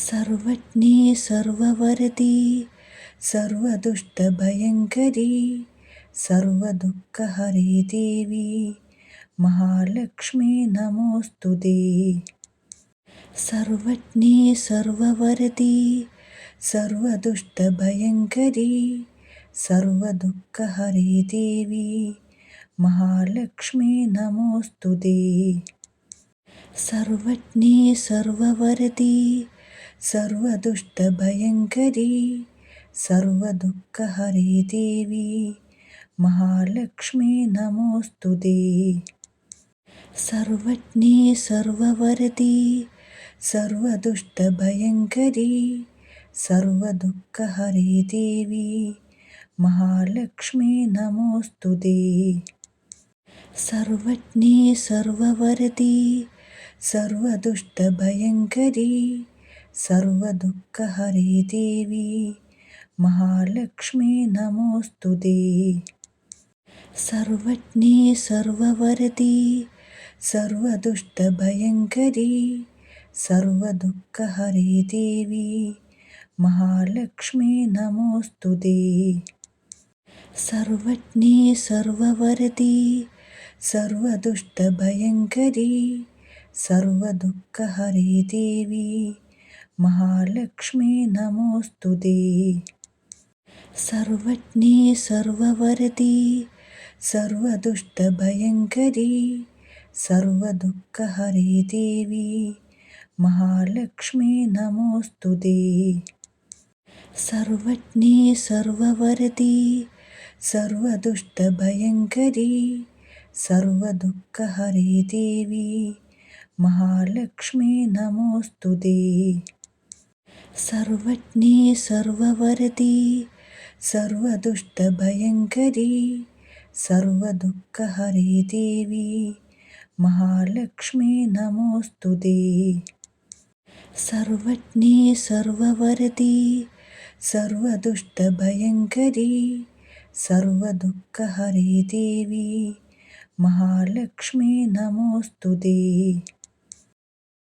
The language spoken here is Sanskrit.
सर्वज्ञे सर्ववरदे सर्वदुष्टभयङ्करी सर्वदुःखहरे देवी महालक्ष्मी नमोऽस्तुते। सर्वज्ञे सर्ववरदे सर्वदुष्टभयङ्करी सर्वदुःखहरे देवी महालक्ष्मी नमोऽस्तुते। सर्वज्ञे सर्ववरदे सर्वदुष्टभयङ्करी सर्वदुःखहरे देवी महालक्ष्मी नमोऽस्तुते। सर्वज्ञे सर्ववरदे सर्वदुष्टभयङ्करी सर्वदुःखहरे देवी महालक्ष्मी नमोऽस्तुते। सर्वज्ञे सर्ववरदे सर्वदुष्टभयङ्करी सर्वदुःखहरे देवी महालक्ष्मी नमोऽस्तुते। सर्वज्ञे सर्ववरदे सर्वदुष्टभयङ्करी सर्वदुःखहरे देवी महालक्ष्मी नमोऽस्तुते। सर्वज्ञे सर्ववरदे सर्वदुष्टभयङ्करी सर्वदुःखहरे देवी महालक्ष्मी नमोऽस्तुते। सर्वज्ञे सर्ववरदे सर्वदुष्टभयङ्करी सर्वदुःखहरे देवी महालक्ष्मी नमोऽस्तुते। सर्वज्ञे सर्ववरदे सर्वदुष्टभयङ्करी सर्वदुःखहरे देवी महालक्ष्मी नमोऽस्तुते। सर्वज्ञे सर्ववरदे सर्वदुष्टभयङ्करी सर्वदुःखहरे देवी महालक्ष्मी नमोऽस्तुते। सर्वज्ञे सर्ववरदे सर्वदुष्टभयङ्करी सर्वदुःखहरे देवी महालक्ष्मी नमोऽस्तुते।